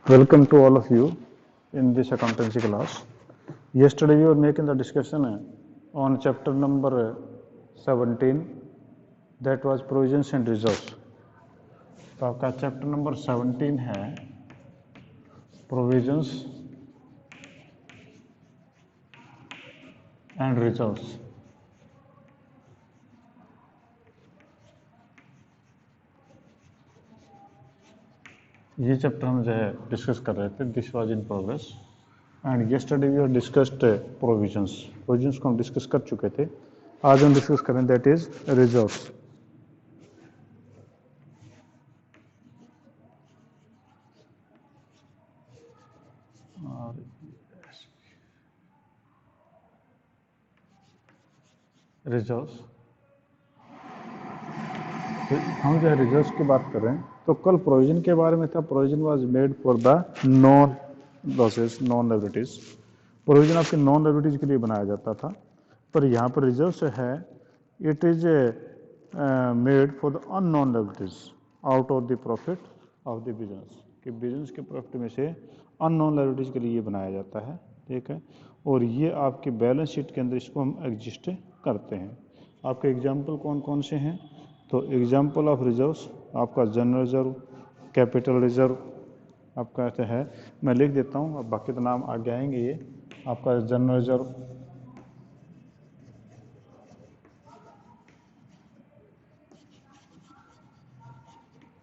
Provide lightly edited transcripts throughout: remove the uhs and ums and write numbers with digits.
Welcome to all of you in this accountancy class. Yesterday we were making the discussion on chapter number 17, that was provisions and reserves. तो आपका chapter number 17 है provisions and reserves. ये chapter हम जो है discuss कर रहे थे, this was in progress and yesterday we are discussed provisions को हम डिस्कस कर चुके थे। आज हम डिस्कस करें दैट इज रिजर्व्स। रिजर्व्स हम जो है रिजर्व्स की बात कर रहे हैं, तो कल प्रोविजन के बारे में था। Provision was made for the non losses, non liabilities. Provision आपके नॉन लायबिलिटीज के लिए बनाया जाता था, पर यहाँ पर रिजर्व्स है it is made for the unknown liabilities out of the profit of the business. कि बिजनेस के प्रॉफिट में से अननोन लायबिलिटीज के लिए ये बनाया जाता है, ठीक है। और ये आपकी बैलेंस शीट के अंदर इसको हम एग्जिस्ट करते हैं। आपके एग्जाम्पल कौन कौन से हैं? तो एग्जाम्पल ऑफ रिजर्व्स आपका जनरल रिजर्व, कैपिटल रिजर्व आपका है, मैं लिख देता हूँ, अब बाकी तो नाम आगे आएंगे। ये आपका जनरल रिजर्व,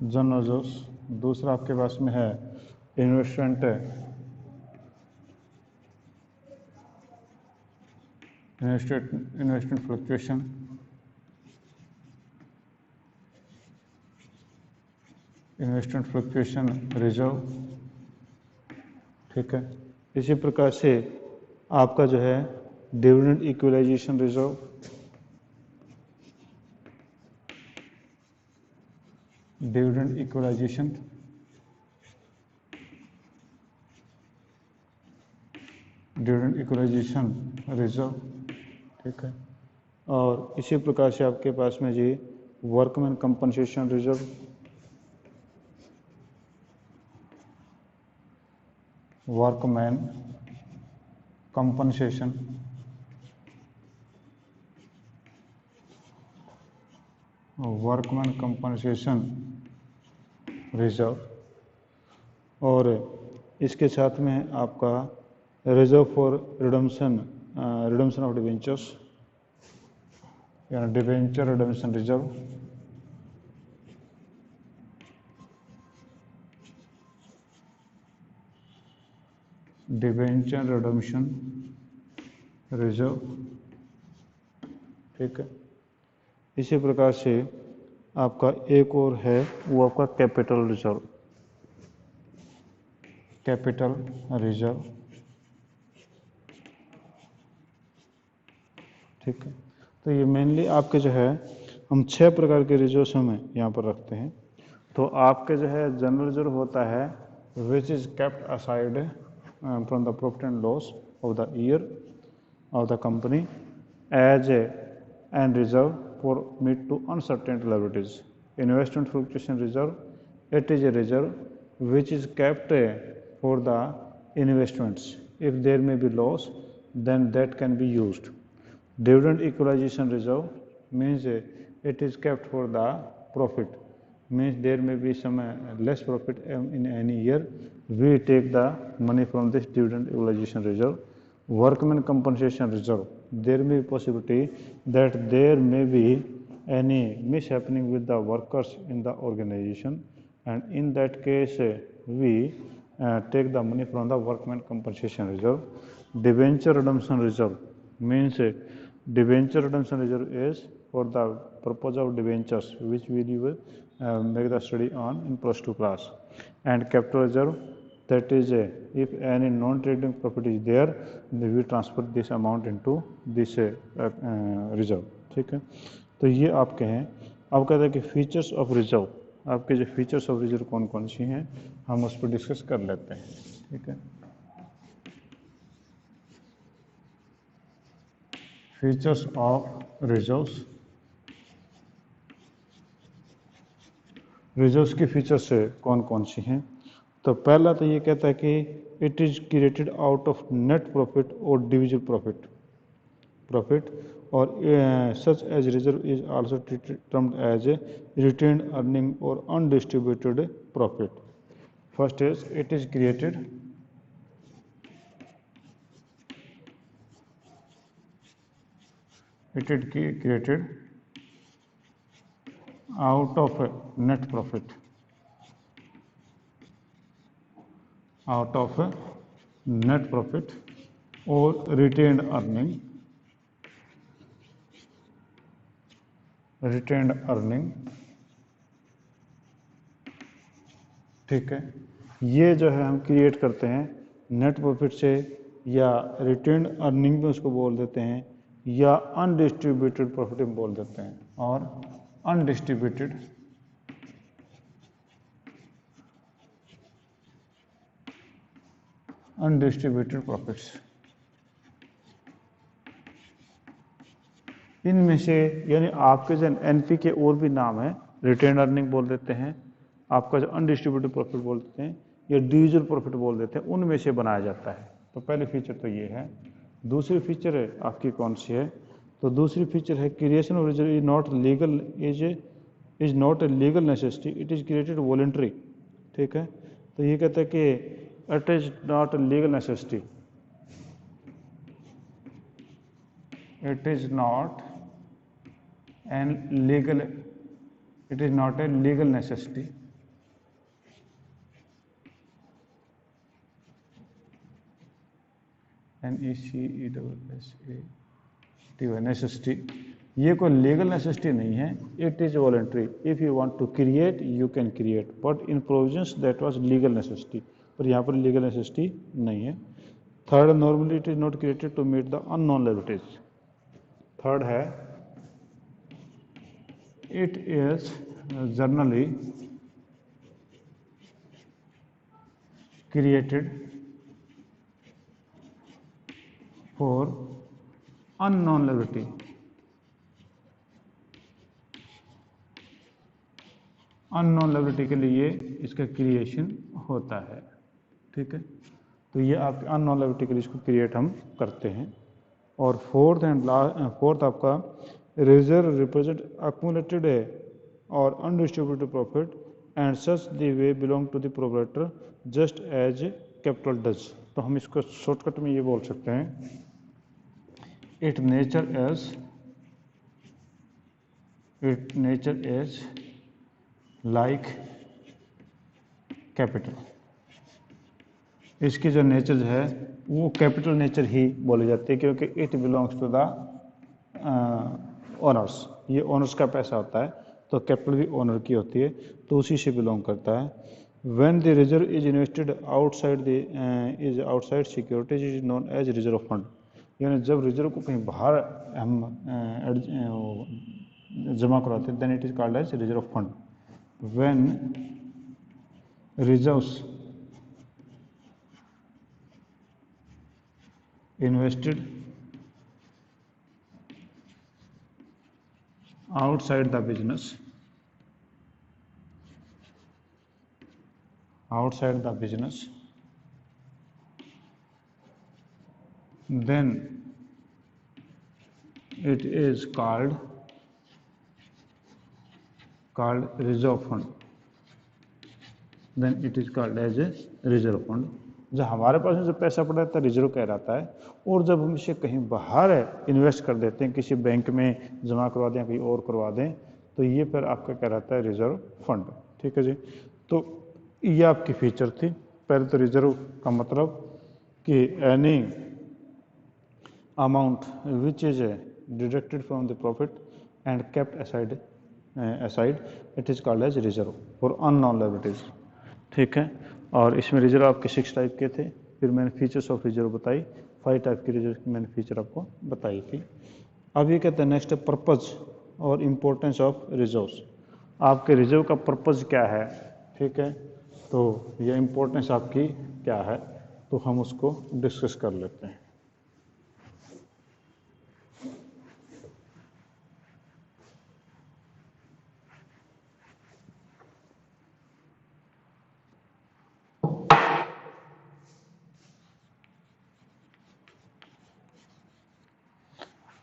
जनरल रिजर्व्स। दूसरा आपके पास में है investment fluctuation, investment fluctuation reserve, ठीक है। इसी प्रकार से आपका जो है dividend equalisation reserve, dividend equalisation, dividend equalisation reserve, ठीक है। और इसी प्रकार से आपके पास में जी workman compensation reserve, workman compensation, workman compensation reserve. और इसके साथ में आपका reserve for redemption of debentures, यानी debenture redemption reserve, debenture redemption reserve, ठीक है। इसी प्रकार से आपका एक और है वो आपका कैपिटल रिजर्व, कैपिटल रिजर्व, ठीक है। तो ये मेनली आपके जो है हम 6 प्रकार के रिजर्व्स हमें यहाँ पर रखते हैं। तो आपके जो है जनरल रिजर्व होता है which is kept aside from the profit and loss of the year of the company as and reserve for meet to uncertain liabilities. Investment fluctuation reserve, it is a reserve which is kept for the investments. If there may be loss, then that can be used. Dividend equalization reserve means it is kept for the profit, means there may be some less profit in any year, we take the money from this dividend equalization reserve. Workman compensation reserve, there may be possibility that there may be any mishappening with the workers in the organization, and in that case we take the money from the workman compensation reserve. Debenture redemption reserve means debenture redemption reserve is for the purpose of debentures, which we will make the study on in +2 class. And capital reserve, that is if any non-trading profit is there, then we transfer this amount into this reserve, ठीक है। तो ये आपके हैं। अब कहते हैं कि फीचर्स ऑफ रिजर्व, आपके जो फीचर्स ऑफ रिजर्व कौन कौन सी हैं हम उस पर डिस्कस कर लेते हैं, ठीक है। फीचर्स ऑफ रिजर्व्स, रिजर्व्स की फीचर्स कौन कौन सी हैं? तो पहला तो ये कहता है कि it is created out of net profit और डिविजल प्रॉफिट और such as reserve is also termed as retained earning और undistributed profit. First is it is created out of net profit, or retained earning. ठीक है, ये जो है हम create करते हैं नेट प्रॉफिट से, या रिटेन्ड अर्निंग में उसको बोल देते हैं, या अनडिस्ट्रीब्यूटेड प्रॉफिट में बोल देते हैं, और अनडिस्ट्रीब्यूटेड प्रॉफिट्स. इनमें से यानी आपके जो एनपी के और भी नाम है, रिटेन अर्निंग बोल देते हैं, आपका जो अनडिस्ट्रीब्यूटेड प्रॉफिट बोल देते हैं, या डिविजल प्रॉफिट बोल देते हैं, उनमें से बनाया जाता है. तो पहले फीचर तो ये है. दूसरी फीचर है आपकी कौन सी है? तो दूसरी फीचर है creation of reserve is not legal, is not a legal necessity, it is created voluntary. ठीक है, तो ये कहता है कि it is not a legal necessity, it is not a legal necessity, necessity. ये कोई लीगल नेसेसिटी नहीं है. It is voluntary. If you want to create you can create, but in provisions that was legal necessity. पर यहाँ पर legal necessity नहीं है. Third, normally it is not created to meet the unknown liabilities. Third है it is generally created for unknown liability. Unknown liability के लिए इसका creation होता है. ठीक है, तो ये आपके अननोन लायबिलिटी के लिए इसको क्रिएट हम करते हैं. और फोर्थ आपका रिजर्व रिप्रेजेंट अक्यूमुलेटेड और undistributed profit and such the way belong to the proprietor just as capital does. तो हम इसको शॉर्टकट में ये बोल सकते हैं, it nature is like capital. इसकी जो नेचर है वो कैपिटल नेचर ही बोली जाती है, क्योंकि it belongs to the owners. ये ओनर्स का पैसा होता है, तो कैपिटल भी ओनर की होती है, तो उसी से बिलोंग करता है. When the reserve is invested outside securities is known as reserve fund. यानी जब रिजर्व को कहीं बाहर हम जमा कराते हैं, then it is called as reserve fund. When reserves invested outside the business, then it is called reserve fund. Then it is called as a reserve fund. जब हमारे पास में जो पैसा पड़ा रहता है रिजर्व कहलाता है, और जब हम इसे कहीं बाहर इन्वेस्ट कर देते हैं, किसी बैंक में जमा करवा दें, कहीं और करवा दें, तो ये फिर आपका कहलाता है रिजर्व फंड. ठीक है जी. तो ये आपकी फीचर थी. पहले तो रिजर्व का मतलब कि any amount which is deducted from the profit and kept aside, it is called as reserve for unknown liabilities. ठीक है, और इसमें रिजर्व आपके 6 टाइप के थे. फिर मैंने फीचर्स ऑफ रिजर्व बताई, 5 टाइप की रिजर्व की मैंने फीचर आपको बताई थी. अब ये कहते हैं नेक्स्ट है पर्पज और इम्पोर्टेंस ऑफ रिजर्व्स. आपके रिजर्व का पर्पज क्या है? ठीक है, तो ये इम्पोर्टेंस आपकी क्या है, तो हम उसको डिस्कस कर लेते हैं.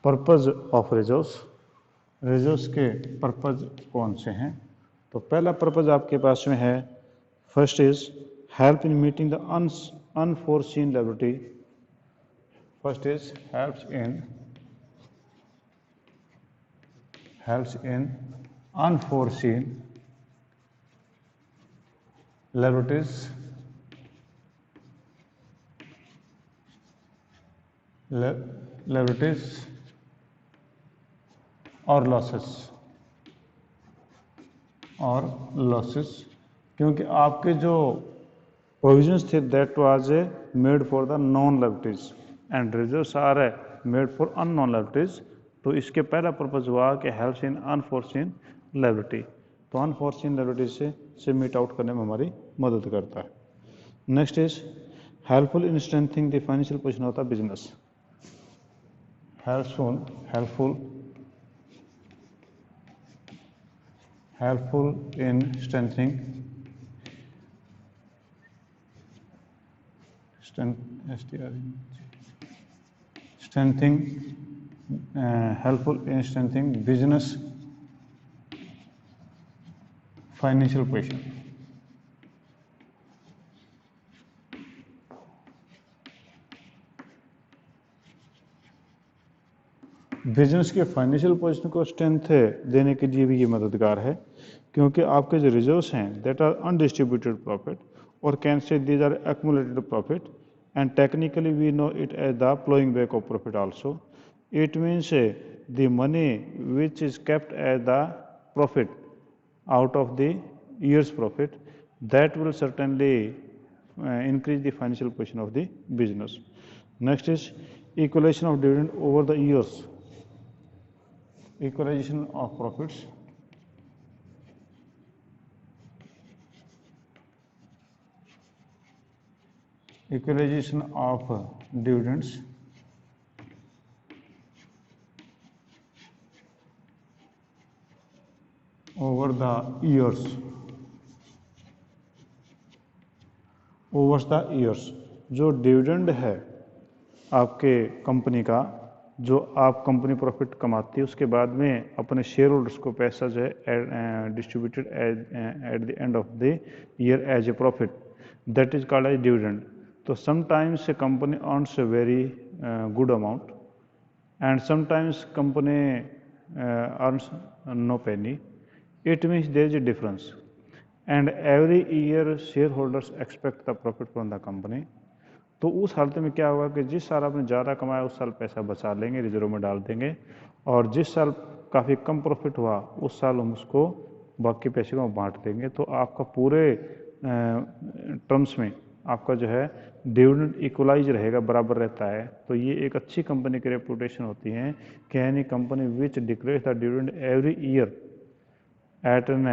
पर्पज ऑफ रिजर्व्स, रिजर्व्स के पर्पज कौन से हैं? तो पहला पर्पज आपके पास में है, first is help in meeting the unforeseen liability. First is helps in unforeseen liabilities और लॉसेस, क्योंकि आपके जो प्रोविजंस थे that was made for the known liabilities and reserves are made for unknown liabilities. तो इसके पहला पर्पज हुआ कि हेल्प्स इन अनफोर्सीन लायबिलिटी, तो अनफोर्सीन लायबिलिटी से मीट आउट करने में हमारी मदद करता है। Next is helpful in strengthening the financial position of the business. helpful in strengthening helpful in strengthening business financial position। Business के फाइनेंशियल पोजीशन को स्ट्रेंथ देने के लिए भी ये मददगार है, क्योंकि आपके जो रिजर्व्स हैं दैट आर अनडिस्ट्रीब्यूटेड प्रॉफिट और can say these are accumulated profit and technically we know it as the flowing back of profit also. It means the money which is kept as the profit out of the year's profit, that will certainly increase the financial position of the business. Next is equalization of dividend over the years, equalization of profits, equalization of dividends over the years, जो dividend है आपके company का, जो आप company profit कमाती है उसके बाद में अपने शेयर होल्डर्स को पैसा जो है distributed at the end of the year as a profit, that is called as dividend. तो sometimes company earns a very good amount and sometimes company earns no penny. It means there is a difference and every year shareholders expect the profit from the company। तो उस हालत में क्या होगा कि जिस साल आपने ज़्यादा कमाया उस साल पैसा बचा लेंगे, रिजर्व में डाल देंगे, और जिस साल काफ़ी कम प्रॉफिट हुआ उस साल हम उसको बाकी पैसे को बांट देंगे। तो आपका पूरे टर्म्स में आपका जो है डिविडेंड इक्वलाइज रहेगा, बराबर रहता है। तो ये एक अच्छी कंपनी की रेपुटेशन होती है कि any company which declares the dividend every year at an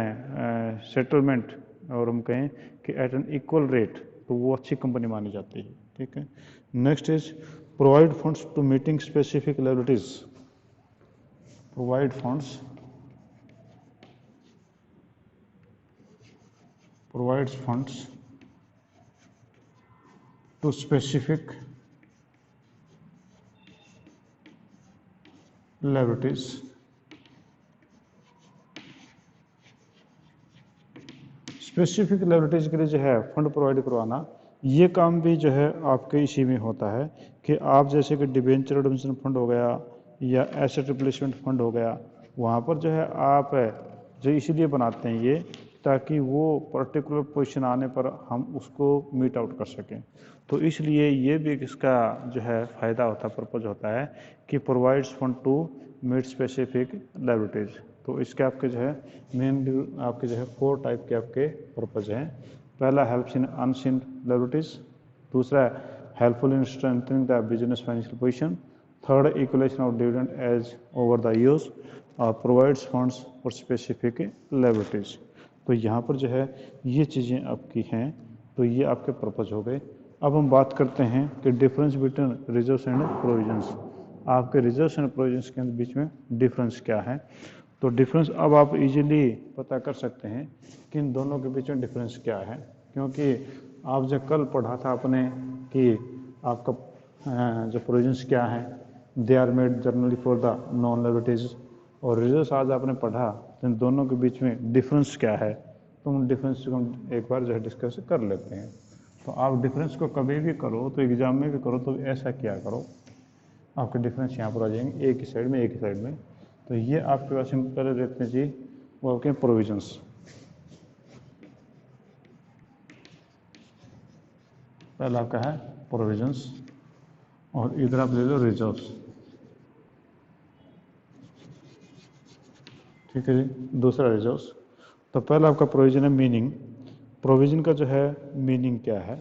settlement, और हम कहें कि एट एन इक्वल रेट, तो वो अच्छी कंपनी मानी जाती है। ठीक है। Next is provide funds to meeting specific liabilities, provide funds to specific liabilities. Specific liabilities के लिए जो है फंड प्रोवाइड करवाना, ये काम भी जो है आपके इसी में होता है कि आप जैसे कि डिबेंचर रिडेम्पशन फंड हो गया या एसेट रिप्लेसमेंट फंड हो गया, वहाँ पर जो है आप जो इसीलिए बनाते हैं ये, ताकि वो पर्टिकुलर पोजीशन आने पर हम उसको मीट आउट कर सकें। तो इसलिए ये भी इसका जो है फ़ायदा होता है, पर्पज़ होता है कि provides fund to meet specific liabilities. तो इसके आपके जो है मेन आपके जो है 4 टाइप के आपके पर्पज़ हैं। पहला हेल्प्स इन अनसीन लायबिलिटीज़, दूसरा helpful in strengthening the business financial position, third equalisation of dividend as over the years, और provides funds for specific liabilities. तो यहाँ पर जो है ये चीज़ें आपकी हैं, तो ये आपके पर्पज़ हो गए। अब हम बात करते हैं कि difference between reserves and provisions. आपके रिजर्व्स एंड प्रोविजंस के बीच में डिफरेंस क्या है? तो डिफरेंस अब आप इजीली पता कर सकते हैं कि इन दोनों के बीच में डिफरेंस क्या है, क्योंकि आप जब कल पढ़ा था आपने कि आपका जो प्रोविजंस क्या है, they are made generally for the known liabilities. और रिजर्व्स आज आपने पढ़ा तो इन दोनों के बीच में डिफरेंस क्या है, तो उन डिफरेंस को हम एक बार जो है डिस्कस कर लेते हैं। तो आप डिफरेंस को कभी भी करो तो एग्जाम में भी करो तो ऐसा क्या करो, आपके डिफरेंस यहाँ पर आ जाएंगे, एक ही साइड में एक ही साइड में। तो ये आपके पास सिंपल रहते हैं जी, वो आपके प्रोविजंस। पहला आपका है प्रोविजंस और इधर आप ले लो रिजर्व्स। ठीक है जी, दूसरा रिजर्व्स। तो पहला आपका प्रोविजन है मीनिंग। प्रोविजन का जो है मीनिंग क्या है,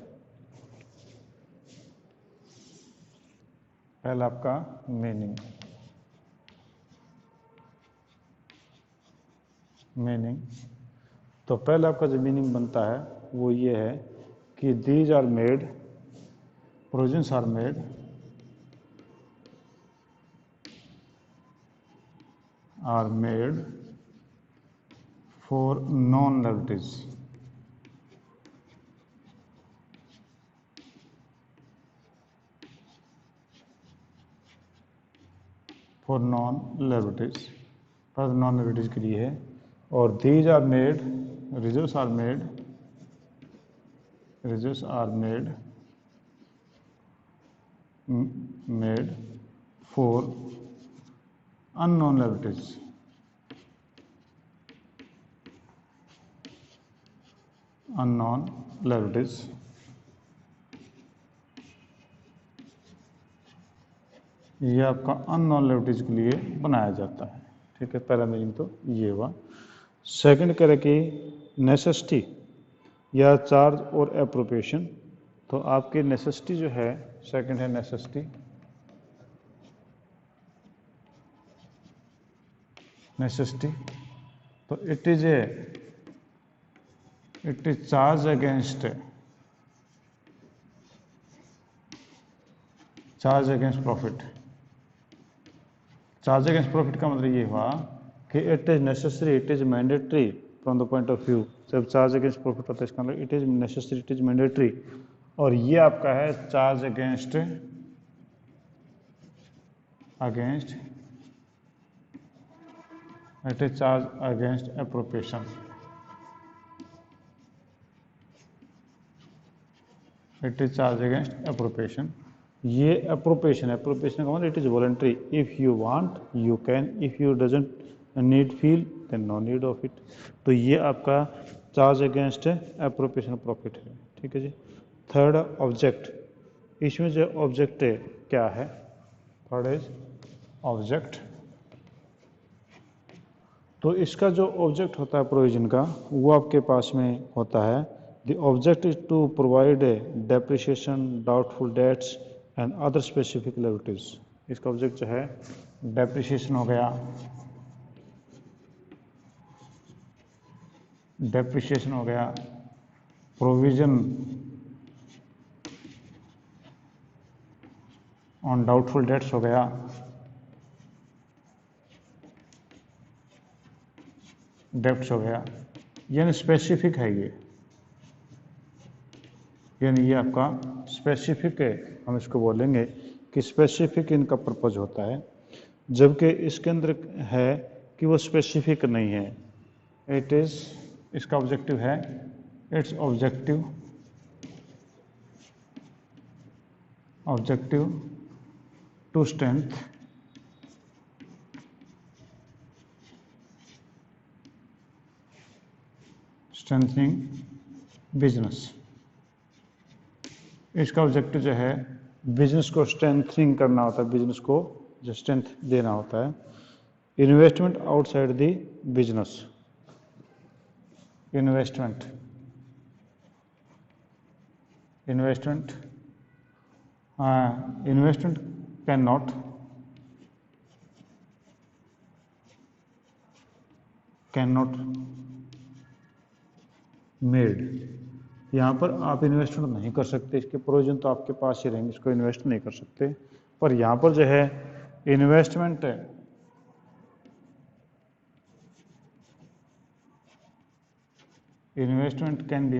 पहला आपका मीनिंग। तो पहला आपका जो मीनिंग बनता है वो ये है कि these are made, provisions are made for known liabilities. For known liabilities, for known liabilities के लिए है। और these are made, reserves are made, reserves are made for unknown liabilities. Unknown liabilities. ये आपका अननोन लाइबिलिटीज के लिए बनाया जाता है। ठीक है, पहला मीनिंग तो ये हुआ। सेकंड कह रहे कि नेसेसिटी या चार्ज और एप्रोप्रिएशन। तो आपकी नेसेसिटी जो है, सेकंड है नेसेसिटी। नेसेसिटी तो it is charge against, charge against profit. Charge against profit का मतलब ये हुआ कि it is necessary, it is mandatory from the point of view. जब चार्ज अगेंस्ट प्रॉफिट होता है इसका मतलब it is necessary, it is mandatory. और ये आपका है charge against, it is charge against appropriation. It is charge against appropriation. ये एप्रोप्रिएशन, एप्रोप्रिएशन का मतलब it is voluntary. If you want you can, if you doesn't need feel then no need of it. तो ये आपका charge against appropriation profit है। ठीक है जी। Third object, इसमें जो ऑब्जेक्ट है क्या है, थर्ड इज ऑब्जेक्ट। तो इसका जो ऑब्जेक्ट होता है प्रोविजन का वो आपके पास में होता है, the object is to provide depreciation, doubtful debts and other specific liabilities. इसका ऑब्जेक्ट जो है डेप्रिसिएशन हो गया, डेप्रिसिएशन हो गया, प्रोविजन ऑन डाउटफुल डेट्स हो गया, डेप्ट्स हो गया। यानी स्पेसिफिक है ये, यानी ये आपका स्पेसिफिक है, हम इसको बोलेंगे कि स्पेसिफिक इनका पर्पज होता है। जबकि इसके अंदर है कि वो स्पेसिफिक नहीं है, इट इज, इसका ऑब्जेक्टिव है, it's objective to strengthening business. इसका ऑब्जेक्टिव जो है बिजनेस को स्ट्रेंथनिंग करना होता है, बिजनेस को जो स्ट्रेंथ देना होता है। Investment outside the business, investment can not made. यहाँ पर आप इन्वेस्टमेंट नहीं कर सकते, इसके प्रोविजन तो आपके पास ही रहेंगे, इसको इन्वेस्ट नहीं कर सकते। पर यहाँ पर जो है investment can be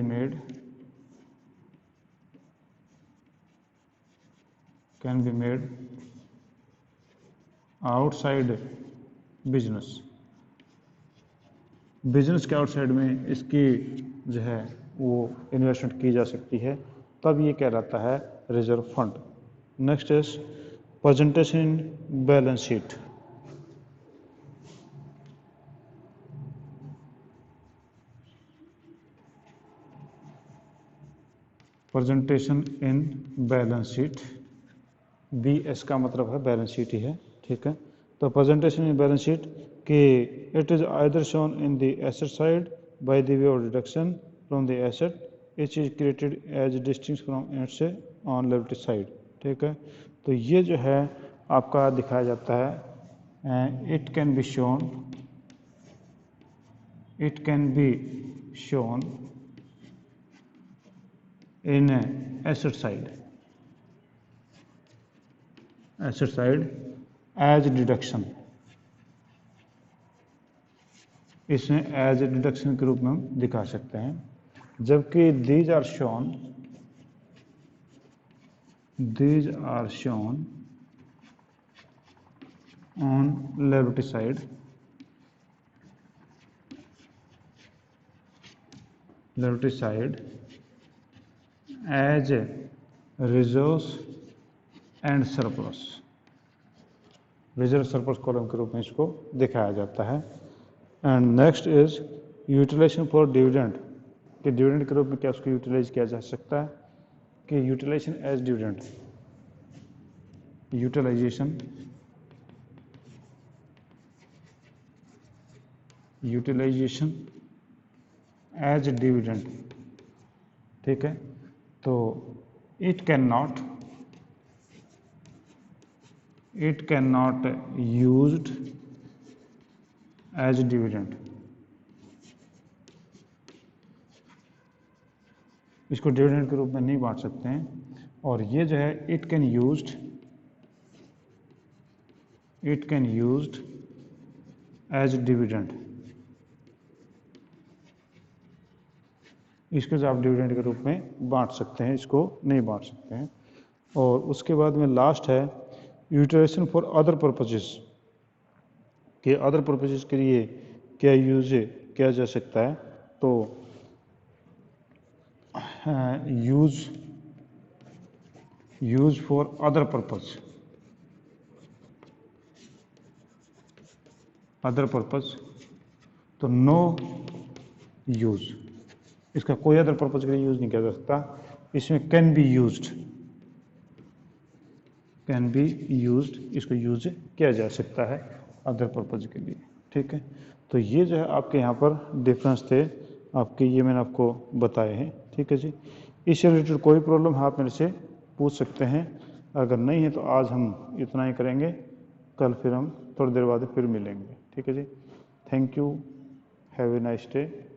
made outside business, business के आउटसाइड में इसकी जो है वो इन्वेस्टमेंट की जा सकती है, तब ये कहलाता है reserve fund. Next is presentation in balance sheet. Presentation in balance sheet, BS का मतलब है बैलेंस शीट ही है, ठीक है। तो प्रेजेंटेशन इन बैलेंस शीट कि it is either shown in the asset side by the way of deduction from the asset, each is created as distinct from its on liability side, ठीक है। तो ये जो है आपका दिखाया जाता है, it can be shown in asset side as deduction, इसमें एज डिडक्शन के रूप में हम दिखा सकते हैं, जबकि these are shown on liability side as reserves and surplus, reserve surplus column के रूप में इसको दिखाया जाता है। And next is utilization for dividend, कि डिविडेंड के रूप में क्या उसको यूटिलाइज किया जा सकता है, कि utilization as dividend, utilization as dividend, ठीक है। तो it can not used as dividend, इसको डिविडेंड के रूप में नहीं बांट सकते हैं। और ये जो है it can used as dividend, इसको जो आप डिविडेंड के रूप में बांट सकते हैं, इसको नहीं बांट सकते हैं। और उसके बाद में लास्ट है यूटिलाइजेशन फॉर अदर पर्पसेस, कि अदर पर्पसेस के लिए क्या यूज किया जा सकता है। तो यूज फॉर अदर पर्पस, तो नो यूज, इसका कोई अदर पर्पज के लिए यूज नहीं किया जा सकता। इसमें कैन बी यूज्ड, इसको यूज किया जा सकता है अदर पर्पज के लिए, ठीक है। तो ये जो है आपके यहाँ पर डिफरेंस थे आपके, ये मैंने आपको बताए हैं, ठीक है जी। इससे रिलेटेड कोई प्रॉब्लम है आप मेरे से पूछ सकते हैं, अगर नहीं है तो आज हम इतना ही करेंगे, कल फिर हम थोड़ी देर बाद फिर मिलेंगे, ठीक है जी। Thank you, have a nice day.